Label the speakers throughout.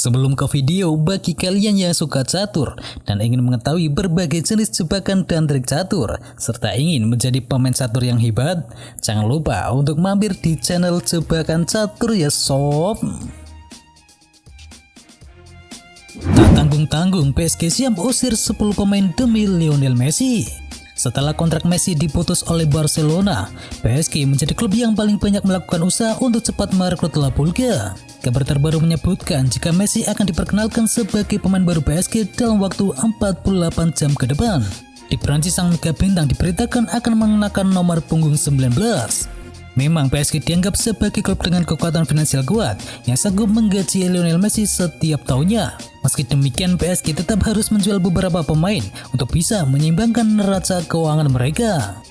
Speaker 1: Sebelum ke video, bagi kalian yang suka catur dan ingin mengetahui berbagai jenis jebakan dan trik catur, serta ingin menjadi pemain catur yang hebat, jangan lupa untuk mampir di channel Jebakan Catur ya sob. Tak tanggung-tanggung, PSG siap usir 10 pemain demi Lionel Messi. Setelah kontrak Messi diputus oleh Barcelona, PSG menjadi klub yang paling banyak melakukan usaha untuk cepat merekrut La Pulga. Kabar terbaru menyebutkan jika Messi akan diperkenalkan sebagai pemain baru PSG dalam waktu 48 jam ke depan. Di Prancis, sang mega bintang diberitakan akan mengenakan nomor punggung 19. Memang PSG dianggap sebagai klub dengan kekuatan finansial kuat yang sanggup menggaji Lionel Messi setiap tahunnya. Meski demikian, PSG tetap harus menjual beberapa pemain untuk bisa menyeimbangkan neraca keuangan mereka.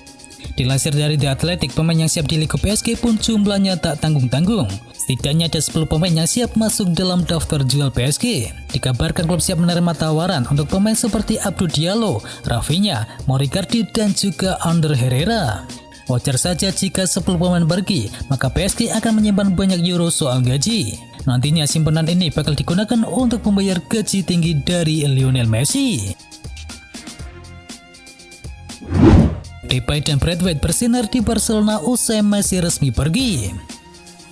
Speaker 1: Dilansir dari The Athletic, pemain yang siap di Liga PSG pun jumlahnya tak tanggung-tanggung. Setidaknya ada 10 pemain yang siap masuk dalam daftar jual PSG. Dikabarkan klub siap menerima tawaran untuk pemain seperti Abdou Diallo, Rafinha, Moricardi, dan juga Ander Herrera. Wajar saja jika 10 pemain pergi, maka PSG akan menyimpan banyak euro soal gaji. Nantinya simpanan ini bakal digunakan untuk membayar gaji tinggi dari Lionel Messi. Depay dan Braithwaite bersinar di Barcelona usai Messi resmi pergi.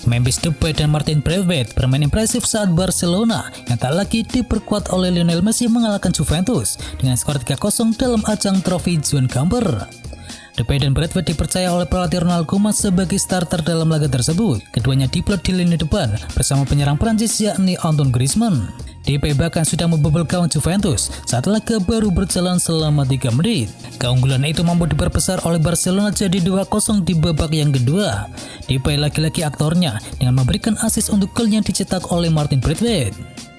Speaker 1: Memphis Depay dan Martin Braithwaite bermain impresif saat Barcelona yang tak lagi diperkuat oleh Lionel Messi mengalahkan Juventus dengan skor 3-0 dalam ajang trofi Juan Gamper. Depay dan Braithwaite dipercaya oleh pelatih Ronald Koeman sebagai starter dalam laga tersebut. Keduanya diplot di lini depan bersama penyerang Prancis yakni Antoine Griezmann. Depay bahkan sudah membobol gawang Juventus saat laga baru berjalan selama 3 menit. Keunggulan itu mampu diperbesar oleh Barcelona jadi 2-0 di babak yang kedua. Depay lagi-lagi aktornya dengan memberikan assist untuk gol yang dicetak oleh Martin Braithwaite.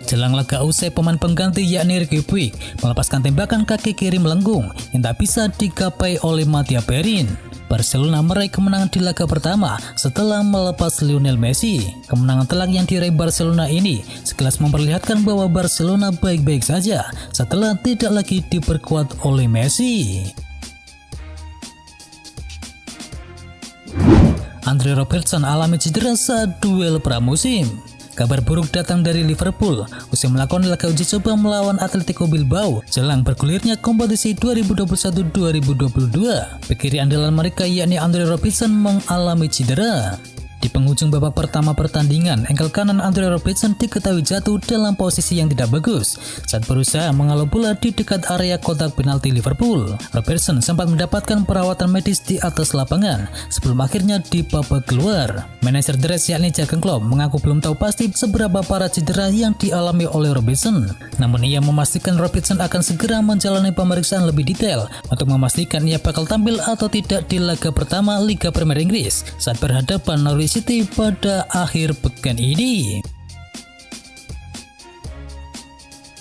Speaker 1: Jelang laga usai, pemain pengganti yakni Riqui Puig melepaskan tembakan kaki kiri melengkung yang tak bisa digapai oleh Mattia Perin. Barcelona meraih kemenangan di laga pertama setelah melepas Lionel Messi. Kemenangan telak yang diraih Barcelona ini sekilas memperlihatkan bahwa Barcelona baik-baik saja setelah tidak lagi diperkuat oleh Messi. Andre Robertson alami cedera saat duel pramusim. Kabar buruk datang dari Liverpool usai melakukan laga uji coba melawan Atletico Bilbao jelang bergulirnya kompetisi 2021-2022. Bek kiri andalan mereka yakni Andre Robertson mengalami cedera. Di penghujung babak pertama pertandingan, engkel kanan Andre Robertson diketahui jatuh dalam posisi yang tidak bagus saat berusaha mengalau bola di dekat area kotak penalti Liverpool. Robertson sempat mendapatkan perawatan medis di atas lapangan sebelum akhirnya dibawa keluar. Manajer The Reds yakni Jurgen Klopp mengaku belum tahu pasti seberapa parah cedera yang dialami oleh Robertson. Namun ia memastikan Robertson akan segera menjalani pemeriksaan lebih detail untuk memastikan ia bakal tampil atau tidak di laga pertama Liga Premier Inggris saat berhadapan Norwich City pada akhir pekan ini.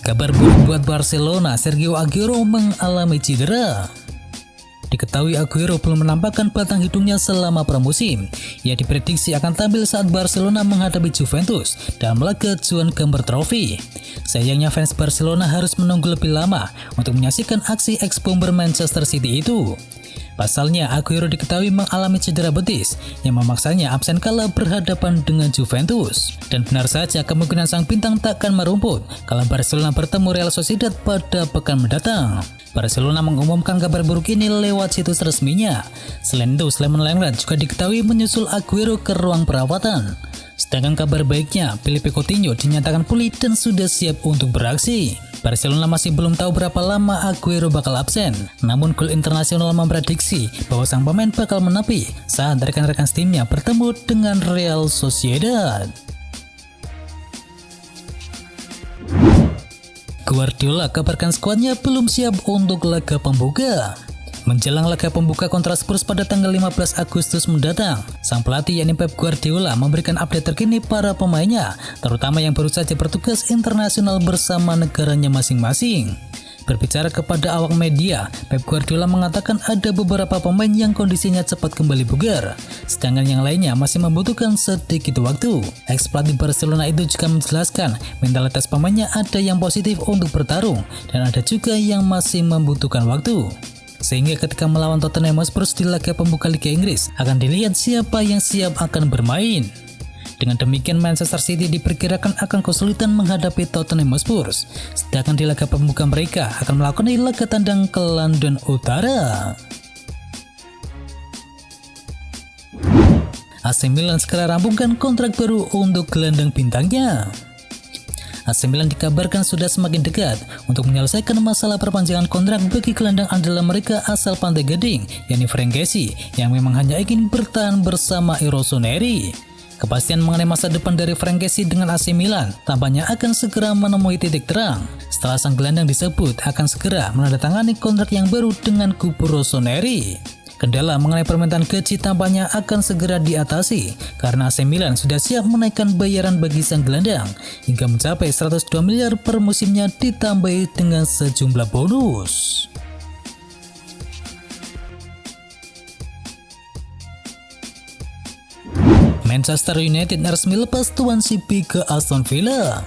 Speaker 1: Kabar buruk buat Barcelona, Sergio Aguero mengalami cedera. Diketahui Aguero belum menampakkan batang hidungnya selama pramusim. Ia diprediksi akan tampil saat Barcelona menghadapi Juventus dalam laga Juan Gamper Trophy. Sayangnya fans Barcelona harus menunggu lebih lama untuk menyaksikan aksi ex-bomber Manchester City itu. Pasalnya, Aguero diketahui mengalami cedera betis yang memaksanya absen kala berhadapan dengan Juventus. Dan benar saja kemungkinan sang bintang takkan merumput kalau Barcelona bertemu Real Sociedad pada pekan mendatang. Barcelona mengumumkan kabar buruk ini lewat situs resminya. Selain itu, Simon Lenglet juga diketahui menyusul Aguero ke ruang perawatan. Sedangkan kabar baiknya, Philippe Coutinho dinyatakan pulih dan sudah siap untuk beraksi. Barcelona masih belum tahu berapa lama Aguero bakal absen, namun Goal Internasional memprediksi bahwa sang pemain bakal menepi saat rekan-rekan timnya bertemu dengan Real Sociedad. Guardiola kabarkan skuadnya belum siap untuk laga pembuka. Menjelang laga pembuka kontra Spurs pada tanggal 15 Agustus mendatang, sang pelatih yakni Pep Guardiola memberikan update terkini para pemainnya, terutama yang baru saja bertugas internasional bersama negaranya masing-masing. Berbicara kepada awak media, Pep Guardiola mengatakan ada beberapa pemain yang kondisinya cepat kembali bugar, sedangkan yang lainnya masih membutuhkan sedikit waktu. Ex-pelatih Barcelona itu juga menjelaskan mentalitas pemainnya ada yang positif untuk bertarung dan ada juga yang masih membutuhkan waktu. Sehingga ketika melawan Tottenham Hotspur di laga pembuka Liga Inggris, akan dilihat siapa yang siap akan bermain. Dengan demikian Manchester City diperkirakan akan kesulitan menghadapi Tottenham Hotspur, sedangkan di laga pembuka mereka akan melakukan laga tandang ke London Utara. AC Milan segera rampungkan kontrak baru untuk gelandang bintangnya. AC Milan dikabarkan sudah semakin dekat untuk menyelesaikan masalah perpanjangan kontrak bagi gelandang andalan mereka asal Pantai Gading, yakni Frank Kessie, yang memang hanya ingin bertahan bersama Rossoneri. Kepastian mengenai masa depan dari Frank Kessie dengan AC Milan tampaknya akan segera menemui titik terang setelah sang gelandang disebut akan segera menandatangani kontrak yang baru dengan kubu Rossoneri. Kendala mengenai permintaan gaji tampaknya akan segera diatasi karena AC Milan sudah siap menaikkan bayaran bagi sang gelandang hingga mencapai 102 miliar per musimnya ditambahi dengan sejumlah bonus. Manchester United resmi lepas Tuan CP ke Aston Villa.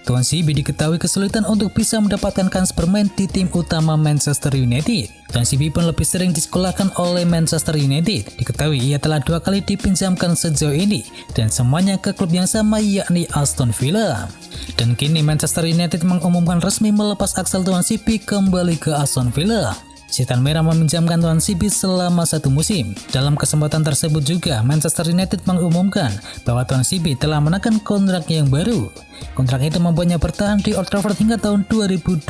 Speaker 1: Tuan CP diketahui kesulitan untuk bisa mendapatkan kans bermain di tim utama Manchester United. Tuan CP pun lebih sering disekolahkan oleh Manchester United. Diketahui ia telah 2 kali dipinjamkan sejauh ini dan semuanya ke klub yang sama yakni Aston Villa. Dan kini Manchester United mengumumkan resmi melepas Axel Tuan CP kembali ke Aston Villa. Setan Merah meminjamkan Tuan CP selama 1 musim. Dalam kesempatan tersebut juga Manchester United mengumumkan bahwa Tuan CP telah menaikkan kontrak yang baru. Kontrak itu membuatnya bertahan di Old Trafford hingga tahun 2023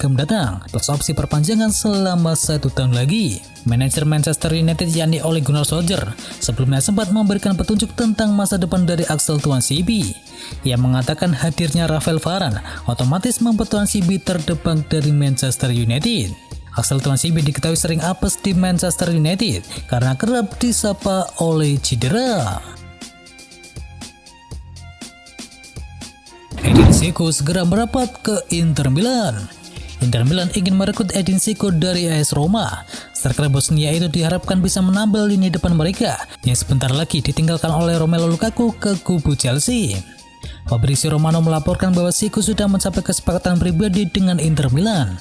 Speaker 1: mendatang, plus opsi perpanjangan selama 1 tahun lagi. Manajer Manchester United yakni Ole Gunnar Solskjaer sebelumnya sempat memberikan petunjuk tentang masa depan dari Axel Tuan CP. Ia mengatakan hadirnya Rafael Varane otomatis membuat Tuan CP terdepan dari Manchester United. Axel Tuan CP diketahui sering apes di Manchester United karena kerap disapa oleh cedera. Edin Dzeko segera merapat ke Inter Milan. Inter Milan ingin merekrut Edin Dzeko dari AS Roma. Striker Bosnia itu diharapkan bisa menambal lini depan mereka yang sebentar lagi ditinggalkan oleh Romelu Lukaku ke kubu Chelsea. Fabrizio Romano melaporkan bahwa Dzeko sudah mencapai kesepakatan pribadi dengan Inter Milan.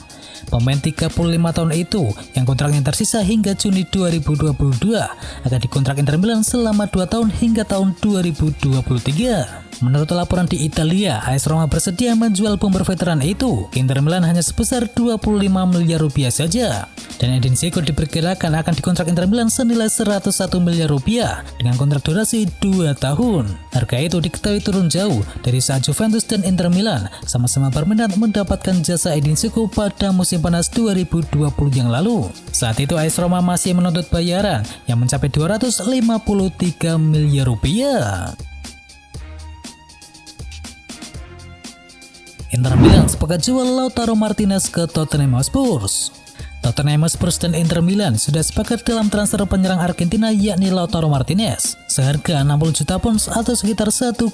Speaker 1: Pemain 35 tahun itu yang kontraknya tersisa hingga Juni 2022 akan dikontrak Inter Milan selama 2 tahun hingga tahun 2023. Menurut laporan di Italia, AS Roma bersedia menjual pemain veteran itu ke Inter Milan hanya sebesar 25 miliar rupiah saja. Dan Edin Dzeko diperkirakan akan dikontrak Inter Milan senilai 101 miliar rupiah dengan kontrak durasi 2 tahun. Harga itu diketahui turun jauh dari saat Juventus dan Inter Milan sama-sama berminat mendapatkan jasa Edin Dzeko pada musim panas 2020 yang lalu. Saat itu AS Roma masih menuntut bayaran yang mencapai 253 miliar rupiah. Inter Milan sepakat jual Lautaro Martinez ke Tottenham Hotspur. Tottenham Hotspur dan Inter Milan sudah sepakat dalam transfer penyerang Argentina yakni Lautaro Martinez seharga 60 juta pounds atau sekitar 1,2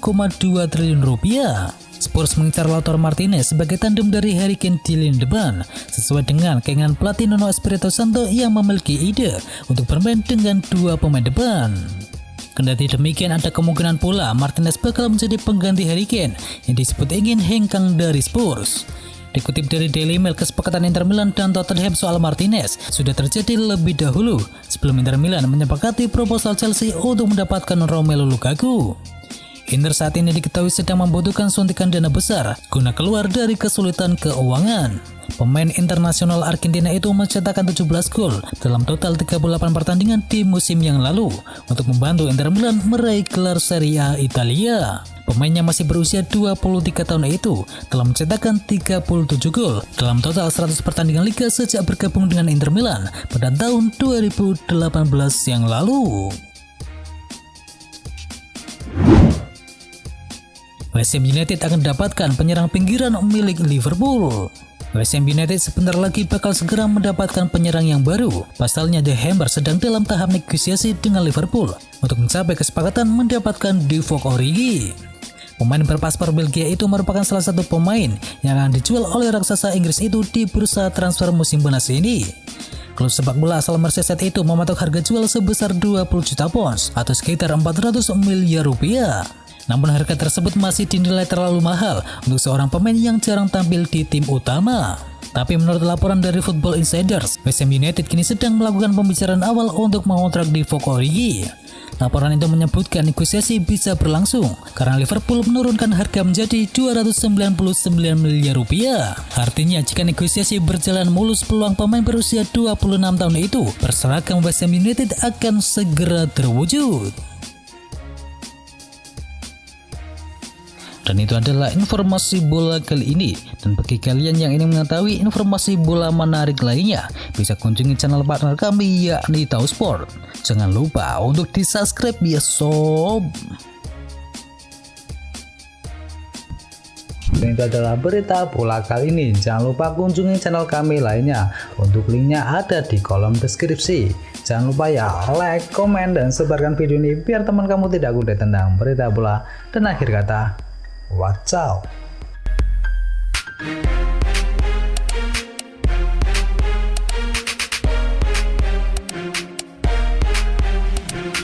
Speaker 1: triliun rupiah. Spurs mengincar Lautaro Martinez sebagai tandem dari Harry Kane di lini depan sesuai dengan keinginan pelatih Nuno Espirito Santo yang memiliki ide untuk bermain dengan 2 pemain depan. Kendati demikian, ada kemungkinan pula Martinez bakal menjadi pengganti Harry Kane yang disebut ingin hengkang dari Spurs. Dikutip dari Daily Mail, kesepakatan Inter Milan dan Tottenham soal Martinez sudah terjadi lebih dahulu sebelum Inter Milan menyepakati proposal Chelsea untuk mendapatkan Romelu Lukaku. Inter saat ini diketahui sedang membutuhkan suntikan dana besar guna keluar dari kesulitan keuangan. Pemain internasional Argentina itu mencetakkan 17 gol dalam total 38 pertandingan di musim yang lalu untuk membantu Inter Milan meraih gelar Serie A Italia. Pemainnya masih berusia 23 tahun itu telah mencetakkan 37 gol dalam total 100 pertandingan Liga sejak bergabung dengan Inter Milan pada tahun 2018 yang lalu. West Ham United akan mendapatkan penyerang pinggiran milik Liverpool. West Ham United sebentar lagi bakal segera mendapatkan penyerang yang baru. Pasalnya The Hammers sedang dalam tahap negosiasi dengan Liverpool untuk mencapai kesepakatan mendapatkan Divock Origi. Pemain berpaspor Belgia itu merupakan salah satu pemain yang akan dijual oleh raksasa Inggris itu di bursa transfer musim panas ini. Klub sepak bola asal Merseyside itu mematok harga jual sebesar 20 juta pounds atau sekitar 400 miliar rupiah. Namun harga tersebut masih dinilai terlalu mahal untuk seorang pemain yang jarang tampil di tim utama. Tapi menurut laporan dari Football Insiders, West Ham United kini sedang melakukan pembicaraan awal untuk mengontrak Divock Origi. Laporan itu menyebutkan negosiasi bisa berlangsung karena Liverpool menurunkan harga menjadi 299 miliar rupiah. Artinya jika negosiasi berjalan mulus, peluang pemain berusia 26 tahun itu berseragam West Ham United akan segera terwujud. Dan itu adalah informasi bola kali ini. Dan bagi kalian yang ingin mengetahui informasi bola menarik lainnya, bisa kunjungi channel partner kami yakni Tausport. Jangan lupa untuk di subscribe ya sob. Dan itu adalah berita bola kali ini. Jangan lupa kunjungi channel kami lainnya. Untuk linknya ada di kolom deskripsi. Jangan lupa ya like, komen, dan sebarkan video ini biar teman kamu tidak kudet tentang berita bola. Dan akhir kata, watch out.